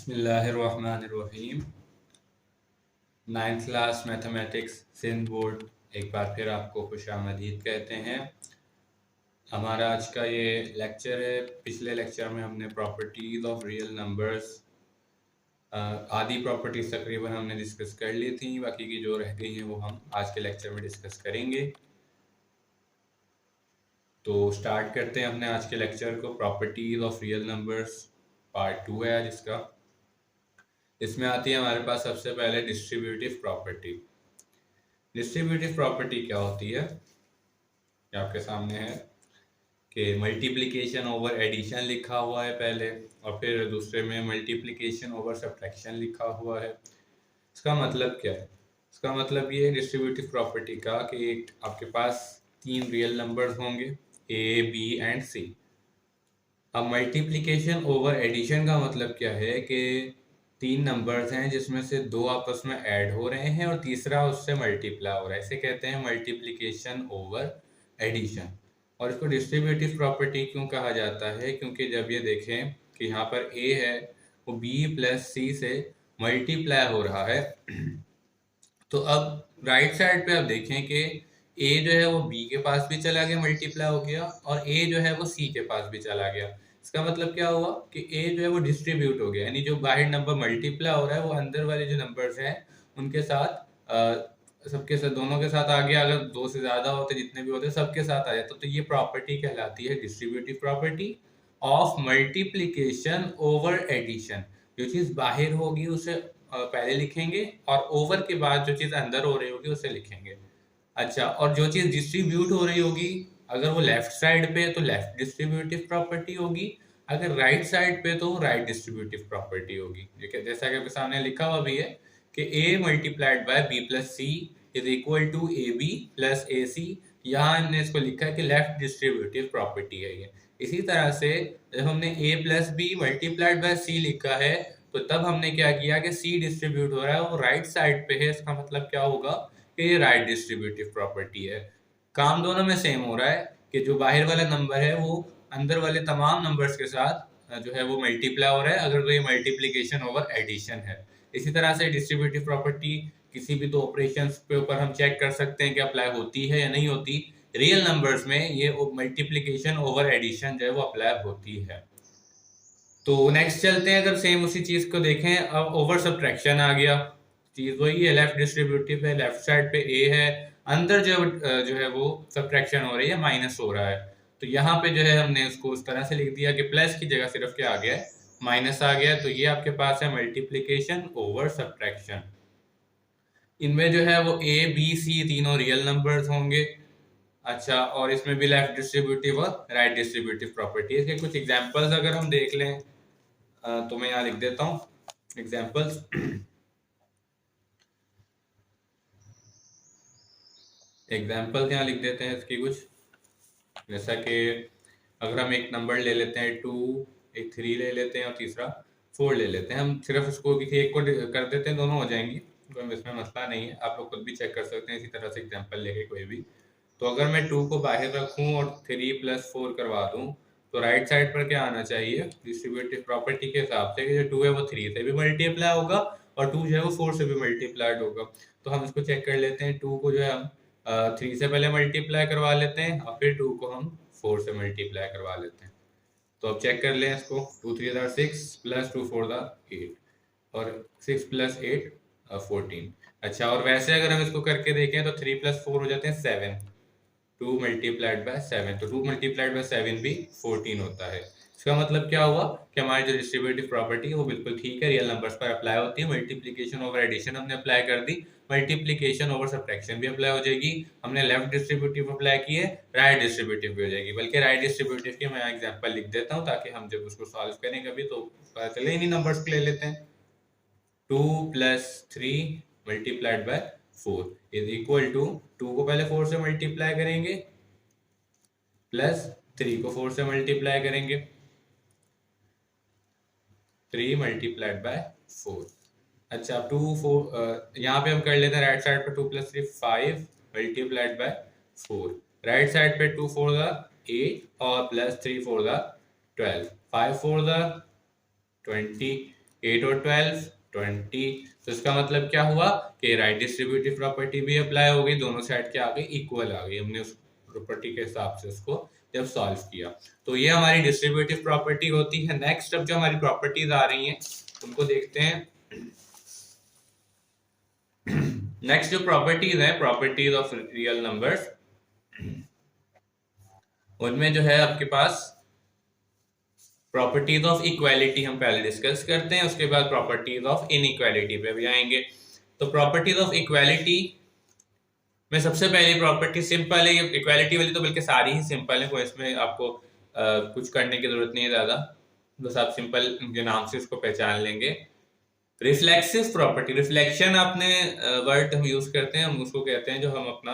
बिस्मिल्लाहिर्रहमानिर्रहीम। 9th class mathematics Sindh board एक बार फिर आपको खुशामदीद कहते हैं। हमारा आज का ये लेक्चर है। पिछले लेक्चर में हमने प्रॉपर्टीज ऑफ रियल नंबर्स आधी प्रॉपर्टीज तकरीबन हमने डिस्कस कर ली थी, बाकी की जो रह गई हैं वो हम आज के लेक्चर में डिस्कस करेंगे। तो स्टार्ट करते हैं अपने आज के लेक्चर को। Properties of real numbers part 2 है जिसका। इसमें आती है हमारे पास सबसे पहले डिस्ट्रीब्यूटिव प्रॉपर्टी। डिस्ट्रीब्यूटिव प्रॉपर्टी क्या होती है, ये आपके सामने है कि मल्टीप्लिकेशन ओवर एडिशन लिखा हुआ है पहले, और फिर दूसरे में मल्टीप्लिकेशन ओवर सब्ट्रैक्शन लिखा हुआ है। इसका मतलब क्या है? इसका मतलब ये है डिस्ट्रीब्यूटिव प्रॉपर्टी का कि एक आपके पास 3 रियल नंबर्स होंगे ए, बी एंड सी। अब मल्टीप्लिकेशन ओवर एडिशन का मतलब क्या है कि 3 नंबर्स हैं जिसमें से 2 आपस में ऐड हो रहे हैं और तीसरा उससे मल्टीप्लाई हो रहा है। इसे कहते हैं मल्टीप्लिकेशन ओवर एडिशन। और इसको डिस्ट्रीब्यूटिव प्रॉपर्टी क्यों कहा जाता है? क्योंकि जब ये देखें कि यहाँ पर ए है वो बी प्लस सी से मल्टीप्लाई हो रहा है तो अब राइट साइड पे आप देखें कि ए जो है वो बी के पास भी चला गया, मल्टीप्लाई हो गया, और ए जो है वो सी के पास भी चला गया। इसका मतलब क्या हुआ कि ए जो है वो डिस्ट्रीब्यूट हो गया, यानी जो बाहर नंबर मल्टीप्लाई हो रहा है वो अंदर वाले जो नंबर्स हैं उनके साथ सबके साथ, दोनों के साथ आ गया। अगर 2 से ज्यादा होते, जितने भी होते, सबके साथ आ जाता। तो ये प्रॉपर्टी कहलाती है distributive property of multiplication over addition. जो चीज बाहर होगी उसे पहले लिखेंगे और ओवर के बाद जो चीज अंदर हो रही होगी उसे लिखेंगे। अच्छा, और जो चीज डिस्ट्रीब्यूट हो रही होगी अगर वो लेफ्ट साइड पे है तो लेफ्ट डिस्ट्रीब्यूटिव प्रॉपर्टी होगी, अगर राइट साइड पे तो राइट डिस्ट्रीब्यूटिव प्रॉपर्टी होगी। जैसा कि आपके सामने लिखा हुआ भी है कि a multiplied by b plus c is equal to a b plus a c. यहाँ हमने इसको लिखा है कि लेफ्ट डिस्ट्रीब्यूटिव प्रॉपर्टी है ये। इसी तरह से जब हमने a plus b multiplied by c लिखा है तो तब हमने क्या किया कि c डिस्ट्रीब्यूट हो रहा है वो राइट साइड पे है। इसका मतलब क्या होगा कि ये राइट डिस्ट्रीब्यूटिव प्रॉपर्टी है। काम दोनों में सेम हो रहा है कि जो बाहर वाला नंबर है वो अंदर वाले तमाम नंबर्स के साथ जो है वो मल्टीप्लाई हो रहा है, अगर तो ये मल्टीप्लिकेशन ओवर एडिशन है। इसी तरह से डिस्ट्रीब्यूटिव प्रॉपर्टी किसी भी 2 ऑपरेशंस के ऊपर हम चेक कर सकते हैं कि अप्लाई होती है या नहीं होती। रियल नंबर्स में ये मल्टीप्लिकेशन ओवर एडिशन जो है वो अप्लाई होती है। तो नेक्स्ट चलते हैं। अगर सेम उसी चीज को देखें, अब ओवर सब्ट्रैक्शन आ गया। चीज वही है, लेफ्ट डिस्ट्रीब्यूटिव है, लेफ्ट साइड पे ए है, अंदर जो है वो सब्ट्रैक्शन हो रही है, माइनस हो रहा है। तो यहाँ पे जो है हमने उसको उस तरह से लिख दिया कि प्लस की जगह सिर्फ क्या आ गया है, माइनस आ गया। तो ये आपके पास है मल्टीप्लिकेशन ओवर सब्ट्रैक्शन। इनमें जो है वो ए बी सी तीनों रियल नंबर्स होंगे। अच्छा, और इसमें भी लेफ्ट डिस्ट्रीब्यूटिव और राइट डिस्ट्रीब्यूटिव प्रॉपर्टी है। इसके कुछ एग्जांपल्स अगर हम देख लें तो मैं यहाँ लिख देता हूँ एग्जांपल्स। एग्जांपल्स यहाँ लिख देते हैं इसकी कुछ। जैसा कि अगर हम एक नंबर ले लेते हैं 2, एक 3 ले लेते हैं और तीसरा 4 ले लेते हैं। हम सिर्फ उसको किसी एक को कर देते हैं, दोनों हो जाएंगी, कोई इसमें मसला नहीं है। आप लोग खुद भी चेक कर सकते हैं इसी तरह से एग्जांपल लेके कोई भी। तो अगर मैं 2 को बाहर रखूं और 3 प्लस 4 करवा दूं तो राइट साइड पर क्या आना चाहिए डिस्ट्रीब्यूटिव प्रॉपर्टी के हिसाब से कि जो 2 है वो 3 से भी मल्टीप्लाई होगा और 2 जो है वो 4 से भी मल्टीप्लाइड होगा। तो हम इसको चेक कर लेते हैं। 2 को जो है हम 3 से पहले मल्टीप्लाई करवा लेते हैं और फिर 2 को हम 4 से मल्टीप्लाई करवा लेते हैं। तो अब चेक कर लें इसको। 2 3 6 प्लस 2 4 8 और 6 प्लस 8 14। अच्छा, और वैसे अगर हम इसको करके देखें तो 3 प्लस 4 हो जाते हैं 7। 2 मल्टीप्लाइड बाय 7, तो 2 मल्टीप्लाइड बाय 7 भी 14 होता है। इसका मतलब क्या हुआ कि हमारी जो डिस्ट्रीब्यूटिव प्रॉपर्टी है वो बिल्कुल ठीक है, रियल नंबर्स पर अप्लाई होती है। मल्टीप्लिकेशन ओवर एडिशन हमने अप्लाई कर दी, मल्टीप्लिकेशन ओवर सब्ट्रैक्शन भी अप्लाई हो जाएगी। हमने लेफ्ट डिस्ट्रीब्यूटिव अप्लाई की है, राइट डिस्ट्रीब्यूटिव भी हो जाएगी। बल्कि राइट डिस्ट्रीब्यूटिव की मैं एग्जांपल लिख देता हूँ ताकि हम जब उसको सॉल्व करें कभी तो पता चले। इन्हीं नंबर्स ले लेते हैं। 2 plus 3 multiplied by 4 is equal to 2 को पहले 4 से मल्टीप्लाई करेंगे प्लस 3 को 4 से मल्टीप्लाई करेंगे, 3 मल्टीप्लाइड बाय 4। अच्छा, 2 4 यहाँ पे हम कर लेते हैं राइट साइड पे 2 plus 3 5 multiplied by 4। Right side पे 2 4 8 और प्लस 3 4 12, 5 4 20 8 और 12 20। तो इसका मतलब क्या हुआ कि राइट डिस्ट्रीब्यूटिव प्रॉपर्टी भी अप्लाई हो गई, दोनों साइड क्या आ गई, इक्वल आ गई। हमने उस प्रॉपर्टी के हिसाब से उसको जब सॉल्व किया, तो ये हमारी डिस्ट्रीब्यूटिव प्रॉपर्टी होती है। नेक्स्ट अब जो हमारी प्रॉपर्टीज आ रही हैं उनको देखते हैं। नेक्स्ट जो प्रॉपर्टीज है, प्रॉपर्टीज ऑफ रियल नंबर्स, उनमें जो है आपके पास प्रॉपर्टीज ऑफ इक्वालिटी हम पहले डिस्कस करते हैं, उसके बाद प्रॉपर्टीज ऑफ इनइक्वालिटी पे भी आएंगे। तो प्रॉपर्टीज ऑफ इक्वालिटी में सबसे पहली प्रॉपर्टी सिंपल है, इक्वालिटी वाली तो बल्कि सारी ही सिंपल है, कोई इसमें आपको कुछ करने की जरूरत नहीं है ज्यादा, बस आप सिंपल के नाम से उसको पहचान लेंगे। रिफ्लेक्सिव प्रॉपर्टी, रिफ्लेक्शन आपने वर्ड हम यूज करते हैं, हम उसको कहते हैं जो हम अपना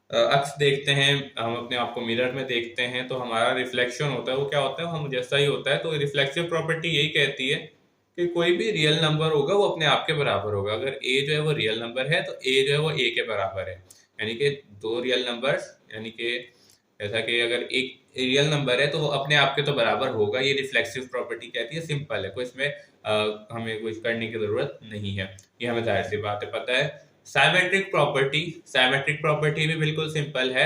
अक्स देखते हैं, हम अपने आप को मिरर में देखते हैं तो हमारा रिफ्लेक्शन होता है, वो क्या होता है, हम जैसा ही होता है। तो रिफ्लेक्सिव प्रॉपर्टी यही कहती है कि कोई भी रियल नंबर होगा वो अपने आप के बराबर होगा। अगर ए जो है वो रियल नंबर है तो ए जो है वो ए के बराबर है, यानी कि दो रियल नंबर्स, यानी कि ऐसा कि अगर एक रियल नंबर है तो वो अपने आप के तो बराबर होगा। ये रिफ्लेक्सिव प्रॉपर्टी कहती है, सिंपल है, कोई इसमें हमें कुछ करने की जरूरत नहीं है, ये हमें जाहिर सी बात है पता है। साइमेट्रिक प्रॉपर्टी, साइमेट्रिक प्रॉपर्टी भी बिल्कुल सिंपल है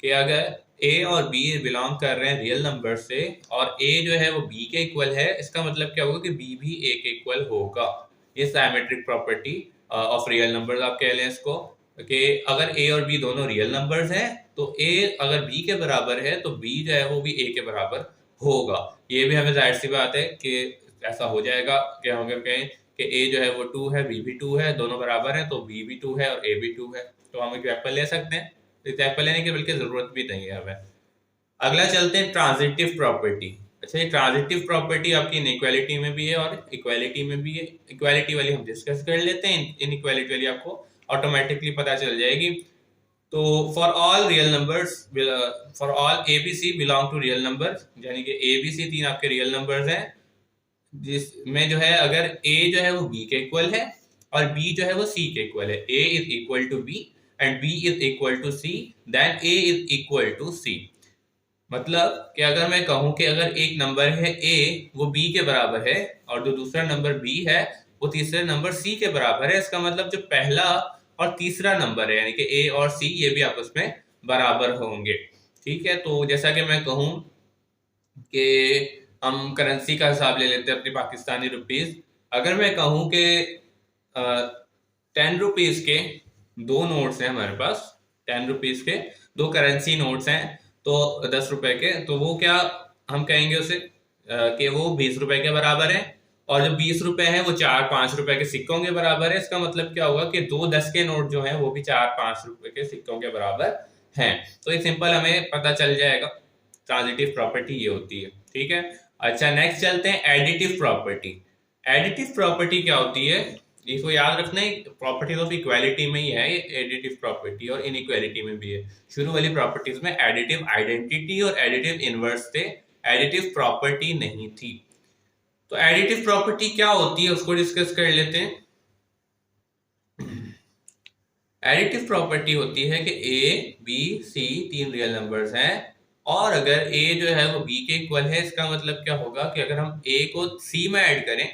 कि अगर ए और बी बिलोंग कर रहे हैं रियल नंबर से और ए जो है वो बी के इक्वल है, इसका मतलब क्या होगा कि बी भी ए के इक्वल होगा। ये symmetric property of real numbers आप कह लें इसको, कि अगर ए और बी दोनों रियल नंबर्स हैं तो ए अगर बी के बराबर है तो बी जो है वो भी ए के बराबर होगा। ये भी हमें जाहिर सी बात है कि ऐसा हो जाएगा कि हम अगर कहें कि ए जो है वो 2 है, बी भी 2 है, दोनों बराबर है, तो बी भी 2 है और ए भी 2 है, तो हम एग्जाम्पल ले सकते हैं। एग्जाम्पल लेने की बल्कि जरूरत भी नहीं है हमें। अगला चलते हैं ट्रांजिटिव प्रॉपर्टी। अच्छा, ये ट्रांजिटिव प्रॉपर्टी आपकी इनइक्वालिटी में भी है और इक्वालिटी में भी है। इक्वालिटी वाली हम डिस्कस कर लेते हैं, इनइक्वालिटी वाली आपको ऑटोमेटिकली पता चल जाएगी। तो for all real numbers, for all A B C belong to real number, यानी कि ए बी सी तीन आपके रियल नंबर्स हैं, जिसमें जो है अगर a जो है वो b के इक्वल है और b जो है वो c के इक्वल है, a is equal to b and b is equal to c, then a is equal to c। मतलब कि अगर मैं कहूं कि अगर एक नंबर है a वो b के बराबर है और जो दूसरा नंबर b है वो तीसरे नंबर c के बराबर है, इसका मतलब जो पहला और तीसरा नंबर है यानी कि a और c ये भी आपस में बराबर होंगे। ठीक है, तो जैसा कि मैं कहूं कि हम करेंसी का हिसाब ले लेते हैं अपनी पाकिस्तानी रुपीज। अगर मैं कहूं कि 10 रुपीज के दो नोट्स हैं हमारे पास, 10 रुपीज के दो करेंसी नोट्स हैं, तो 10 रुपए के, तो वो क्या हम कहेंगे उसे कि वो 20 रुपए के बराबर है, और जो 20 रुपए हैं वो 4-5 रुपए के सिक्कों के बराबर है। इसका मतलब क्या होगा कि दो 10 के नोट जो हैं वो भी 4-5 रुपए के सिक्कों के बराबर हैं। तो ये सिंपल हमें पता चल जाएगा, ट्रांजिटिव प्रॉपर्टी ये होती है। ठीक है, अच्छा नेक्स्ट चलते हैं एडिटिव प्रॉपर्टी। एडिटिव प्रॉपर्टी क्या होती है, इसको याद रखना है, प्रॉपर्टीज ऑफ इक्वालिटी में ही है ये एडिटिव प्रॉपर्टी और इनइक्वालिटी में भी है। शुरू वाली प्रॉपर्टीज में एडिटिव आइडेंटिटी और एडिटिव इनवर्स थे, एडिटिव प्रॉपर्टी नहीं थी। तो एडिटिव प्रॉपर्टी क्या होती है उसको डिस्कस कर लेते हैं। एडिटिव प्रॉपर्टी होती है कि ए बी सी तीन रियल नंबर्स हैं और अगर a जो है वो b के इक्वल है, इसका मतलब क्या होगा कि अगर हम a को c में ऐड करें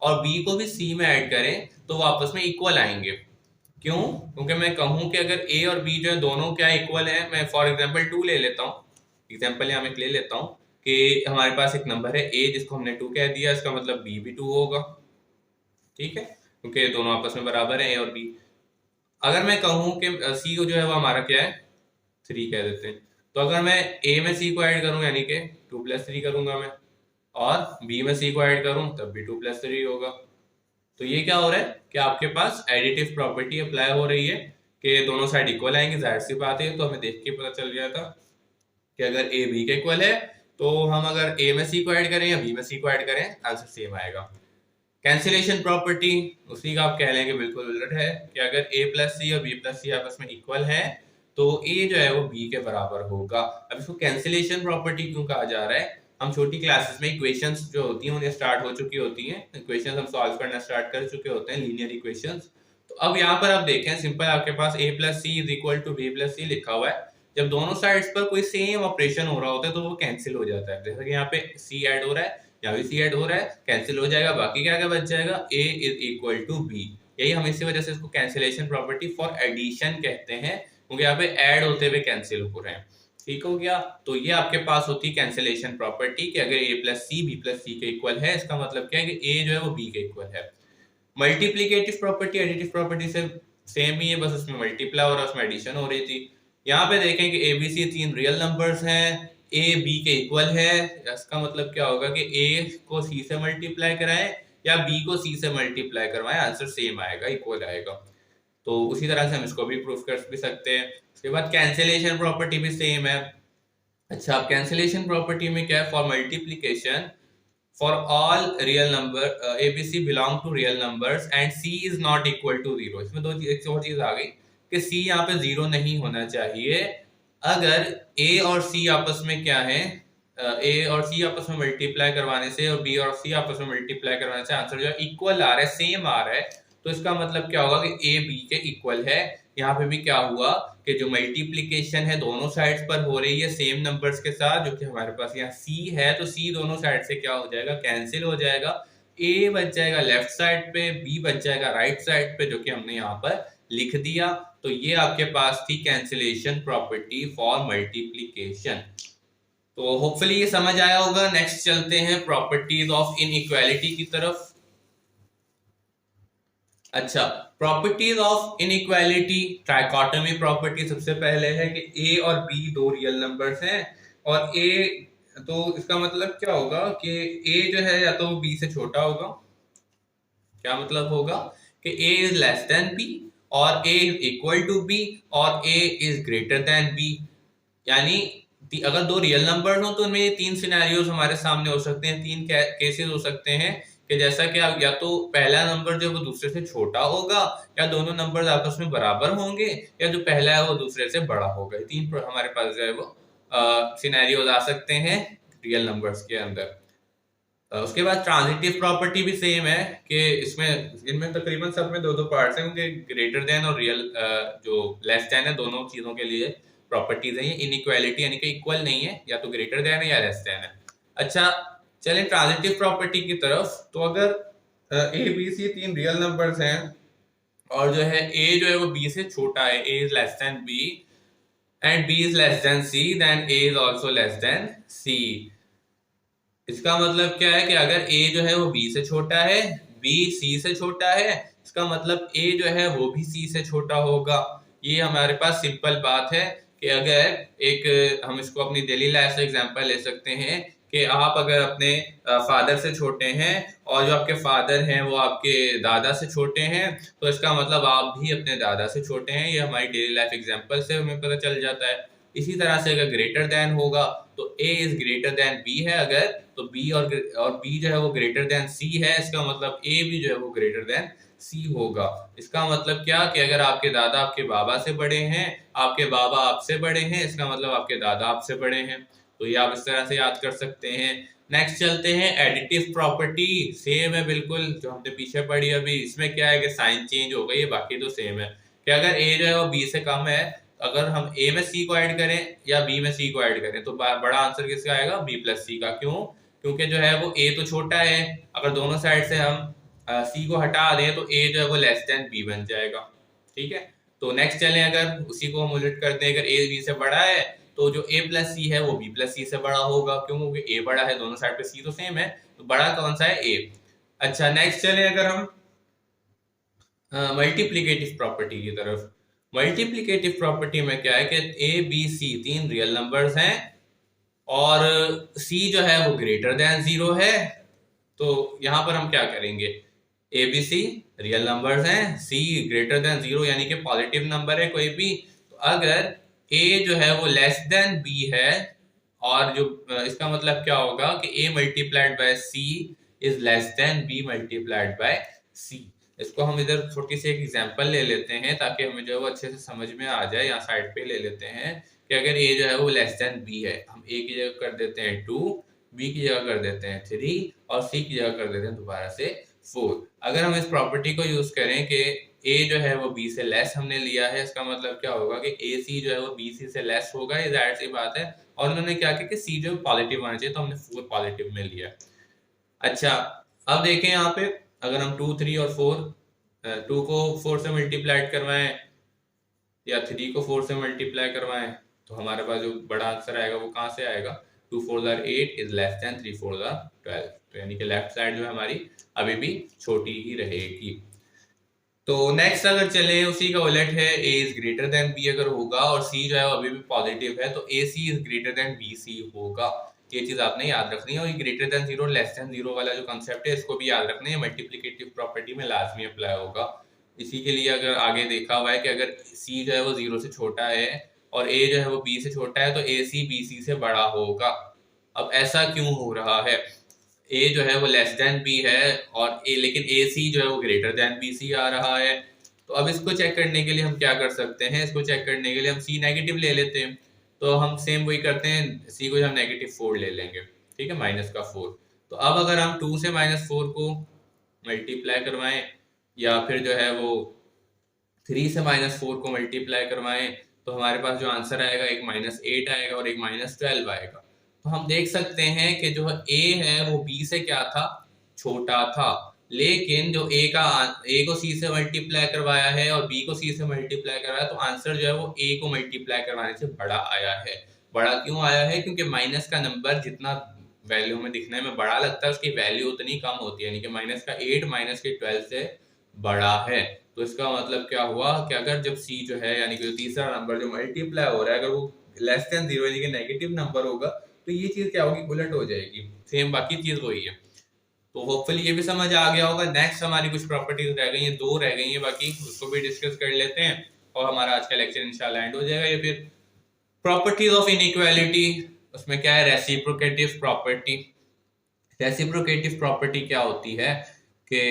और b को भी c में ऐड करें तो वो आपस में इक्वल आएंगे। क्यों? क्योंकि मैं कहूं कि अगर a और b जो है दोनों क्या इक्वल हैं, मैं फॉर एग्जांपल 2 ले लेता हूं, एग्जांपल यहाँ मैं ले लेता हूं कि हमारे पास एक नंबर है a जिसको हमने 2 कह दिया, इसका मतलब b भी 2 होगा। ठीक है, क्योंकि दोनों आपस में बराबर है a और b। अगर मैं कहूं कि c को जो है वो हमारा क्या है 3 कह देते हैं, तो अगर मैं a में c को ऐड करूं यानी कि 2 + 3 करूंगा मैं, और b में c को ऐड करूं तब भी 2 + 3 होगा। तो ये क्या हो रहा है कि आपके पास एडिटिव प्रॉपर्टी अप्लाई हो रही है कि दोनों साइड इक्वल आएंगे, जाहिर सी बात है। तो हमें देख के पता चल गया था कि अगर a b के इक्वल है तो हम अगर a में c को ऐड करें या b में c को ऐड करें आंसर सेम आएगा। कैंसिलेशन प्रॉपर्टी उसी का आप कह लेंगे बिल्कुल उलट है कि अगर a + c और b + c आपस में इक्वल है तो a जो है वो b के बराबर होगा। अब इसको कैंसिलेशन प्रॉपर्टी क्यों कहा जा रहा है, हम छोटी क्लासेस में इक्वेशंस जो होती हैं उन्हें स्टार्ट हो चुकी होती हैं, इक्वेशंस हम सॉल्व करना स्टार्ट कर चुके होते हैं, लीनियर इक्वेशंस। तो अब यहाँ पर आप देखें सिंपल आपके पास a + c = b + c लिखा हुआ है, जब दोनों साइड्स पर कोई सेम ऑपरेशन हो रहा होता है तो वो कैंसिल हो जाता है। जैसे कि यहाँ पे c ऐड हो रहा है, यहाँ भी सी ऐड हो रहा है, कैंसिल हो जाएगा, बाकी क्या क्या बच जाएगा, ए इज इक्वल टू बी। यही हम इसी वजह से इसको कैंसिलेशन प्रॉपर्टी फॉर एडिशन कहते हैं, क्योंकि यहाँ पे ऐड होते हुए कैंसिल हो रहे हैं। ठीक हो गया। तो ये आपके पास होती है कैंसिलेशन प्रॉपर्टी कि अगर a plus c b plus c के इक्वल है, इसका मतलब क्या है कि a जो है वो b के इक्वल है। मल्टीप्लीकेटिव प्रॉपर्टी एडिटिव प्रॉपर्टी से सेम ही है, बस उसमें मल्टीप्लाई और उसमें एडिशन हो रही थी। यहाँ पे देखें कि ए बी सी तीन रियल नंबर्स हैं, ए बी के इक्वल है, इसका मतलब क्या होगा कि ए को सी से मल्टीप्लाई कराएं या बी को सी से मल्टीप्लाई करवाएं, आंसर सेम आएगा, इक्वल आएगा। तो उसी तरह से हम इसको भी प्रूफ कर भी सकते हैं। उसके बाद कैंसिलेशन प्रॉपर्टी भी सेम है। अच्छा, अब कैंसिलेशन प्रॉपर्टी में क्या है, for multiplication for all real number abc belong to real numbers and c is not equal to 0। इसमें एक और चीज आ गई कि c यहाँ पे 0 नहीं होना चाहिए अगर a और c आपस में क्या है, a और c आपस में मल्टीप्लाई करवाने से और b और c आपस में मल्टीप्लाई करवाने से आंसर जो है इक्वल आ रहा है, सेम आ रहा है। तो इसका मतलब क्या होगा कि a b के इक्वल है। यहाँ पे भी क्या हुआ कि जो मल्टीप्लीकेशन है दोनों साइड्स पर हो रही है सेम नंबर्स के साथ, जो कि हमारे पास यहाँ c है, तो c दोनों साइड से क्या हो जाएगा, कैंसिल हो जाएगा। a बच जाएगा लेफ्ट साइड पे, b बच जाएगा राइट साइड पे, जो कि हमने यहाँ पर लिख दिया। तो ये आपके पास थी कैंसिलेशन प्रॉपर्टी फॉर मल्टीप्लीकेशन। तो होपफुली ये समझ आया होगा। नेक्स्ट चलते हैं प्रॉपर्टीज ऑफ इनइक्वालिटी की तरफ। अच्छा, properties of inequality, trichotomy property सबसे पहले है कि ए और बी दो रियल नंबर्स हैं और ए, तो इसका मतलब क्या होगा कि ए जो है या तो बी से छोटा होगा। क्या मतलब होगा कि ए इज लेस देन बी और ए इज इक्वल टू बी और ए इज ग्रेटर देन बी। यानी अगर दो रियल नंबर हो तो उनमें ये तीन सिनेरियोज हमारे सामने हो सकते हैं, तीन केसेस हो सकते हैं कि जैसा कि या तो पहला नंबर जो है वो दूसरे से छोटा होगा, या दोनों नंबर आपस में बराबर होंगे, या जो पहला है वो दूसरे से बड़ा होगा। तीन हमारे पास जो है वो सिनेरियोज आ सकते हैं रियल नंबर्स के अंदर। उसके बाद ट्रांजिटिव प्रॉपर्टी भी सेम है कि इसमें इनमें तकरीबन सब में दो दो पार्ट्स हैं, क्योंकि ग्रेटर देन और रियल जो लेस देन है दोनों चीजों के लिए प्रॉपर्टीज है। ये इनइक्वालिटी यानी कि इक्वल नहीं है, या तो ग्रेटर देन है या लेस देन है। अच्छा, चलें ट्रांजिटिव प्रॉपर्टी की तरफ। तो अगर ए बी सी तीन रियल नंबर्स हैं और जो है ए जो है वो बी से छोटा है, a is less than b and b is less than c, then a is also less than c. इसका मतलब क्या है कि अगर a जो है वो b से छोटा है, b c से छोटा है, इसका मतलब a जो है वो भी c से छोटा होगा। ये हमारे पास सिंपल बात है कि अगर एक हम इसको अपनी डेली लाइफ से एग्जांपल ले सकते हैं कि आप अगर अपने फादर से छोटे हैं और जो आपके फादर हैं वो आपके दादा से छोटे हैं, तो इसका मतलब आप भी अपने दादा से छोटे हैं। ये हमारी डेली लाइफ एग्जांपल से हमें पता चल जाता है। इसी तरह से अगर ग्रेटर देन होगा तो a is greater then b है अगर, तो b और b जो है वो ग्रेटर देन c है, इसका मतलब a भी जो है वो ग्रेटर देन c होगा। इसका मतलब क्या कि अगर आपके दादा आपके बाबा से बड़े हैं, आपके बाबा आपसे बड़े हैं, इसका मतलब आपके दादा आपसे बड़े हैं। तो ये आप इस तरह से याद कर सकते हैं। नेक्स्ट चलते हैं एडिटिव प्रॉपर्टी। सेम है बिल्कुल जो हमने पीछे पढ़ी अभी। इसमें क्या है कि साइन चेंज हो गई है, बाकी तो सेम है कि अगर a जो है वो b से कम है, अगर हम a में c को ऐड करें या b में c को ऐड करें तो बड़ा आंसर किसका आएगा, b प्लस c का। क्यों? क्योंकि जो है वो a तो छोटा है, अगर दोनों साइड से हम c को हटा दें तो a जो है वो लेस देन b बन जाएगा। ठीक है, तो नेक्स्ट चलें, अगर उसी को हम उलट करते हैं, अगर a b से बड़ा है तो जो a प्लस सी है वो b प्लस सी से बड़ा होगा। क्यों? क्योंकि a बड़ा है, दोनों साइड पे c तो सेम है, तो बड़ा कौन सा है, a। अच्छा, नेक्स्ट चलें अगर हम मल्टीप्लीकेटिव प्रॉपर्टी की तरफ। मल्टीप्लीकेटिव प्रॉपर्टी में क्या है कि ए बी सी तीन रियल नंबर्स हैं और c जो है वो ग्रेटर देन 0 है। तो यहां पर हम क्या करेंगे, A B C real numbers हैं, c ग्रेटर देन 0 यानी कि पॉजिटिव नंबर है कोई भी। तो अगर a जो है वो लेस देन b है, और जो इसका मतलब क्या होगा कि a multiplied bye c is less then b multiplied by c। इसको हम इधर छोटी सी एक एग्जांपल ले लेते हैं ताकि हमें जो है वो अच्छे से समझ में आ जाए। यहाँ साइड पे ले लेते हैं कि अगर a जो है वो लेस देन b है, हम a की जगह कर देते हैं 2, b की जगह कर देते हैं 3 और c की जगह कर देते हैं दोबारा से 4। अगर हम इस प्रॉपर्टी को यूज करें कि a जो है वो b से लेस हमने लिया है, इसका मतलब क्या होगा कि ac जो है वो bc से लेस होगा, ये जाहिर सी बात है। और उन्होंने क्या किया कि c जो पॉजिटिव आना चाहिए, तो हमने 4 पॉजिटिव में लिया। अच्छा, अब देखें यहाँ पे, अगर हम 2, 3 और 4, 2 को 4 से मल्टीप्लाई करवाएं या 3 को 4 से मल्टीप्लाई करवाएं, तो हमारे पास जो बड़ा आंसर आएगा वो कहाँ से आएगा? 2 4 8 इज लेस देन 3 4 12। तो यानी कि लेफ्ट साइड जो है हमारी अभी भी छोटी ही रहेगी। तो नेक्स्ट अगर चले, उसी का उलट है, a is greater then b अगर होगा और c जो है वो अभी भी पॉजिटिव है, तो ac is greater then bc होगा। ये चीज आपने याद रखनी है। और ये greater than zero less than zero वाला जो कंसेप्ट है इसको भी याद रखना है, मल्टीप्लिकेटिव प्रॉपर्टी में लाजमी अप्लाई होगा। इसी के लिए अगर आगे देखा हुआ है कि अगर c जो है वो 0 से छोटा है और a जो है वो b से छोटा है, तो ac bc से बड़ा होगा। अब ऐसा क्यों हो रहा है? ए जो है वो लेस देन बी है और ए, लेकिन ए सी जो है वो ग्रेटर देन बी सी आ रहा है। तो अब इसको चेक करने के लिए हम क्या कर सकते हैं? इसको चेक करने के लिए हम सी नेगेटिव ले लेते हैं। तो हम सेम वही करते हैं, सी को हम -4 ले लेंगे, ठीक है, -4। तो अब अगर हम 2 से -4 को मल्टीप्लाई करवाएं या फिर जो है वो 3 से -4 को मल्टीप्लाई करवाएं, तो हमारे पास जो आंसर आएगा एक -8 आएगा और एक -12 आएगा। तो हम देख सकते हैं कि जो a है वो b से क्या था? छोटा था। लेकिन जो a को c से मल्टीप्लाई करवाया है और b को c से मल्टीप्लाई करवाया, तो आंसर जो है वो a को मल्टीप्लाई करवाने से बड़ा आया है। बड़ा क्यों आया है? क्योंकि माइनस का नंबर जितना वैल्यू में दिखने में बड़ा लगता है उसकी वैल्यू उतनी कम होती है, यानी कि -8 -12 से बड़ा है। तो इसका मतलब क्या हुआ कि अगर जब c जो है यानी कि तीसरा नंबर जो मल्टीप्लाई हो रहा है, अगर वो लेस देन जीरो यानी कि नेगेटिव नंबर होगा, तो ये चीज क्या होगी? उलट हो जाएगी। सेम बाकी चीज वही है। तो होपफुली ये भी समझ आ गया होगा। नेक्स्ट हमारी कुछ प्रॉपर्टीज रह गई हैं, 2 रह गई हैं बाकी, उसको भी डिस्कस कर लेते हैं और हमारा आज का लेक्चर इंशाल्लाह एंड हो जाएगा। ये फिर प्रॉपर्टीज ऑफ इनइक्वालिटी, उसमें क्या है? Reciprocative property. रेसिप्रोकेटिव प्रॉपर्टी क्या होती है कि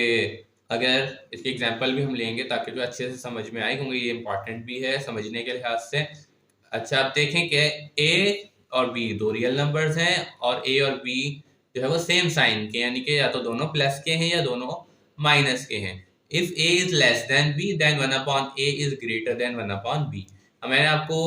अगर इसकी एग्जांपल भी हम लेंगे ताकि जो अच्छे से समझ में आए, क्योंकि ये इंपॉर्टेंट भी है समझने के लिहाज से। अच्छा, आप देखें कि ए और बी दो रियल नंबर्स हैं और ए और बी जो है वो सेम साइन के, यानी कि या तो दोनों प्लस के हैं या दोनों माइनस के हैं। If A is less than B then 1/a is greater than 1/b। मैंने आपको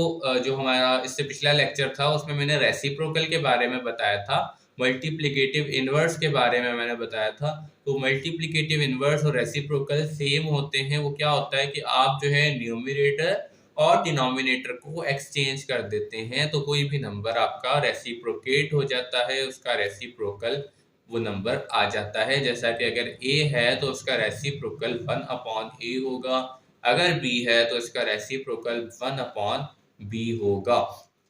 जो हमारा इससे पिछला लेक्चर था उसमें मैंने रेसिप्रोकल के बारे में बताया था, मल्टीप्लिकेटिव इनवर्स के बारे में मैंने बताया था। तो मल्टीप्लिकेटिव इनवर्स और रेसिप्रोकल सेम होते हैं। वो क्या होता है कि आप जो है न्यूमरेटर और डिनोमिनेटर को एक्सचेंज कर देते हैं, तो कोई भी नंबर आपका रेसिप्रोकेट हो जाता है, उसका रेसिप्रोकल वो नंबर आ जाता है। जैसा कि अगर a है तो उसका रेसिप्रोकल 1/a होगा, अगर b है तो इसका रेसिप्रोकल 1/b होगा।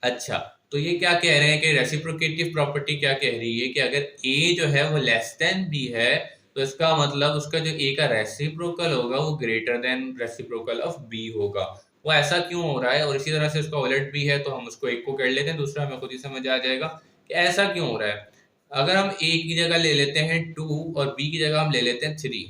अच्छा, तो ये क्या कह रहे हैं कि रेसिप्रोकेटिव प्रॉपर्टी क्या कह रही है कि अगर a जो है वो लेस देन b है, तो इसका मतलब उसका जो a का रेसिप्रोकल होगा वो greater than reciprocal of b होगा। वो ऐसा क्यों हो रहा है? और इसी तरह से उसका उलट भी है, तो हम उसको एक को कर लेते हैं, दूसरा हमें खुद ही समझ आ जाएगा कि ऐसा क्यों हो रहा है। अगर हम a की जगह ले लेते हैं 2 और b की जगह हम ले लेते हैं 3,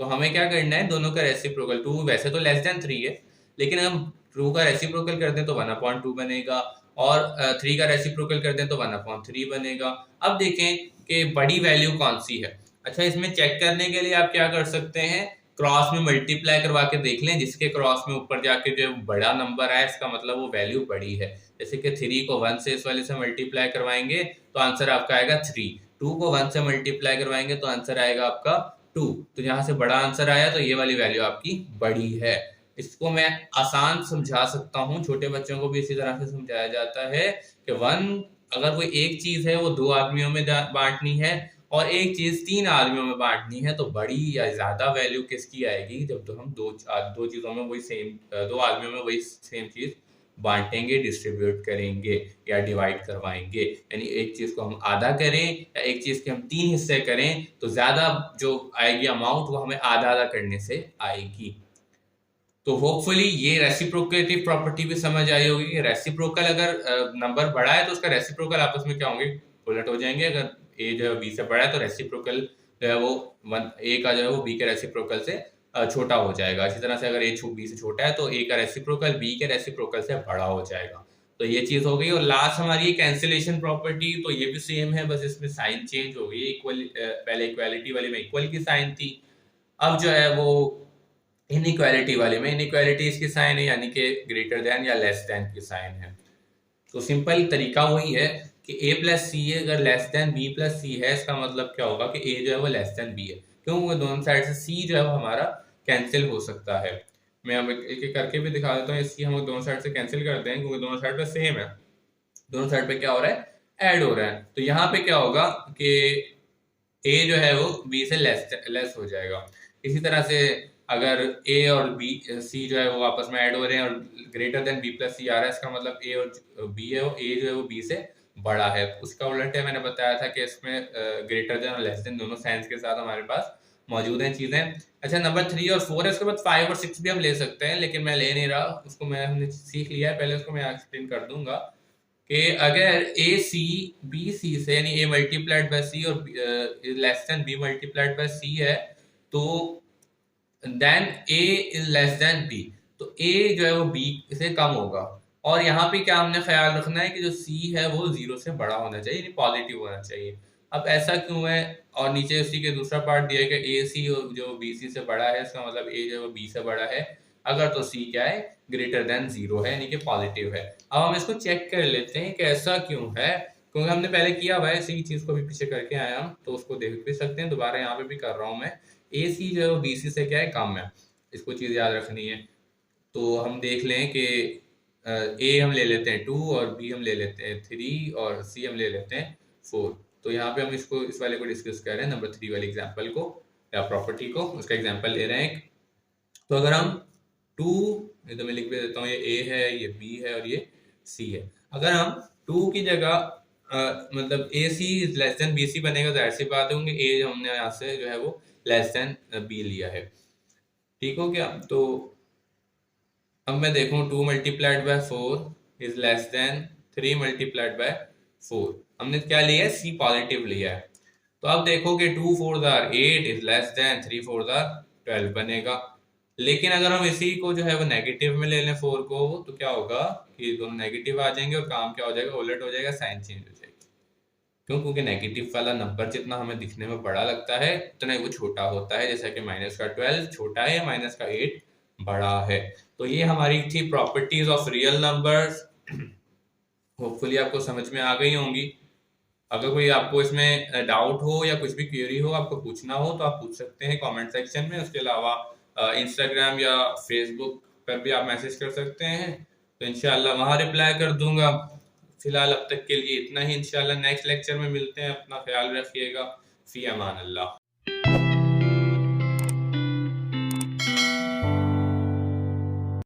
तो हमें क्या करना है? दोनों का रेसिप्रोकल, 2 वैसे तो लेस देन 3 है, लेकिन हम 2 का रेसिप्रोकल कर दें तो 1/2 बनेगा और 3 का रेसिप्रोकल कर दें तो 1/3 बनेगा। अब देखें कि बड़ी वैल्यू कौन सी है। अच्छा, इसमें चेक करने के लिए आप क्या कर सकते हैं? क्रॉस में मल्टीप्लाई करवा के देख लें, जिसके क्रॉस में ऊपर जाके जो बड़ा नंबर आए इसका मतलब वो वैल्यू बड़ी है। जैसे कि 3 को 1 से इस वाले से मल्टीप्लाई करवाएंगे तो आंसर आपका आएगा 3, 2 को 1 से मल्टीप्लाई करवाएंगे तो आंसर आएगा आपका 2। तो यहाँ से बड़ा आंसर आया, तो ये वाली वैल्यू आपकी बड़ी है। इसको मैं आसान समझा सकता हूँ, छोटे बच्चों को भी इसी तरह से समझाया जाता है कि 1 अगर कोई एक चीज है वो 2 आदमियों में बांटनी है और एक चीज 3 आदमियों में बांटनी है, तो बड़ी या ज्यादा वैल्यू किसकी आएगी? जब तो हम दो चीजों में वही सेम, 2 आदमियों में वही सेम चीज बांटेंगे, डिस्ट्रीब्यूट करेंगे या डिवाइड करवाएंगे। यानी एक चीज को हम आधा करें या एक चीज के हम 3 हिस्से करें, तो ज्यादा जो आएगी अमाउंट वो हमें आधा आधा करने से आएगी। तो होपफुली ये रेसिप्रोकेटिव प्रॉपर्टी भी समझ आई होगी। रेसिप्रोकल अगर नंबर बड़ा है तो उसका रेसिप्रोकल आपस में क्या होंगे? उलट हो जाएंगे। अगर ए जो है बी से बड़ा है तो रेसिप्रोकल जो है वो ए का जो है वो बी के रेसिप्रोकल से छोटा हो जाएगा। इसी तरह से अगर ए बी से छोटा है तो ए का रेसिप्रोकल बी के रेसिप्रोकल से बड़ा हो जाएगा। तो ये चीज हो गई। और लास्ट हमारी कैंसिलेशन प्रॉपर्टी, तो ये भी सेम है, बस इसमें साइन चेंज हो गई। इक्वल, पहले इक्वालिटी वाली में इक्वल की साइन थी, अब जो है वो इनइक्वालिटी वाले में इनइक्वालिटी इसकी साइन है, यानी कि ग्रेटर देन या लेस देन की साइन है। तो सिंपल तरीका वही है कि a प्लस सी अगर लेस देन b प्लस सी है, इसका मतलब क्या होगा कि a जो है वो लेस देन b है। क्यों? वो दोनों साइड से c जो है वो हमारा कैंसिल हो सकता है। मैं अब एक एक करके भी दिखा देता हूँ। इसकी हम दोनों साइड से कैंसिल करते हैं क्योंकि दोनों साइड पे सेम है। दोनों साइड पे क्या हो रहा है? ऐड हो रहा है। तो यहाँ पे क्या होगा कि a जो है वो b से लेस हो जाएगा। इसी तरह से अगर a और b c जो है वो आपस में ऐड हो रहे हैं और ग्रेटर देन b प्लस सी आ रहा है, इसका मतलब a और b है वो a जो है वो b से बड़ा है। उसका उलट है, मैंने बताया था कि इसमें ग्रेटर देन और लेस देन दोनों साइंस के साथ हमारे पास मौजूद हैं चीजें। अच्छा, नंबर 3 और 4 है, उसके बाद 5 और 6 भी हम ले सकते हैं, लेकिन मैं ले नहीं रहा उसको। हमने सीख लिया है, पहले उसको मैं एक्सप्लेन कर दूंगा कि अगर ए सी बी सी से, यानी ए मल्टीप्लाइड बाय सी और less than b multiplied by c है, तो then a is less than b, तो ए जो है वो बी से कम होगा। और यहाँ पे क्या हमने ख्याल रखना है कि जो सी है वो जीरो से बड़ा होना चाहिए, यानी पॉजिटिव होना चाहिए। अब ऐसा क्यों है? और नीचे उसी के दूसरा पार्ट दिया है कि ए सी जो बी सी से बड़ा है, इसका मतलब ए जो है वो बी से बड़ा है अगर, तो सी क्या है? ग्रेटर देन जीरो है, यानी कि पॉजिटिव है। अब हम इसको चेक कर लेते हैं कि ऐसा क्यों है, क्योंकि हमने पहले किया हुआ है इसी चीज को भी पीछे करके आया हम, तो उसको देख भी सकते हैं। दोबारा यहाँ पे भी कर रहा हूँ मैं। ए सी जो है वो बी सी से क्या है? कम है। इसको चीज याद रखनी है। तो हम देख लें कि ए हम ले लेते हैं 2 और बी हम ले लेते हैं 3 और सी हम ले लेते हैं 4। तो यहाँ पे हम इसको इस वाले को डिस्कस कर रहे हैं, नंबर 3 वाले एग्जाम्पल को या प्रॉपर्टी को। उसका एग्जाम्पल ले रहे हैं। तो अगर हम 2, ये तो मैं लिख भी देता हूँ, ये ए है, ये बी है और ये सी है। अगर हम 2 की जगह मतलब a c is less than b c बनेगा, जाहिर सी बात है ए हमने यहाँ से जो है वो लेस देन बी लिया है। ठीक हो गया? तो अब मैं देखूं 2 multiplied by 4 is less than 3 multiplied by 4। हमने क्या लिया है? सी पॉजिटिव लिया है। तो अब देखो कि 2 4 are 8 is less than 3 4 are 12 बनेगा। लेकिन अगर हम इसी को जो है वो नेगेटिव में ले लें 4 को, तो क्या होगा कि दोनों नेगेटिव आ जाएंगे और काम क्या हो जाएगा? उलट हो जाएगा, साइन चेंज हो जाएगी। क्यों? क्योंकि नेगेटिव वाला नंबर जितना हमें दिखने में बड़ा लगता है उतना ही वो छोटा होता है। जैसा कि माइनस का 12 छोटा है, माइनस का 8 बड़ा है। तो ये हमारी थी properties of real numbers. Hopefully आपको समझ में आ गई होंगी। अगर कोई आपको इसमें डाउट हो या कुछ भी क्वेरी हो, आपको पूछना हो, तो आप पूछ सकते हैं कमेंट सेक्शन में। उसके अलावा इंस्टाग्राम या फेसबुक पर भी आप मैसेज कर सकते हैं, तो इंशाल्लाह वहाँ रिप्लाई कर दूंगा। फिलहाल अब तक के लिए इतना ही। इंशाल्लाह नेक्स्ट लेक्चर में मिलते हैं। अपना ख्याल रखिएगा। फी अमान अल्लाह।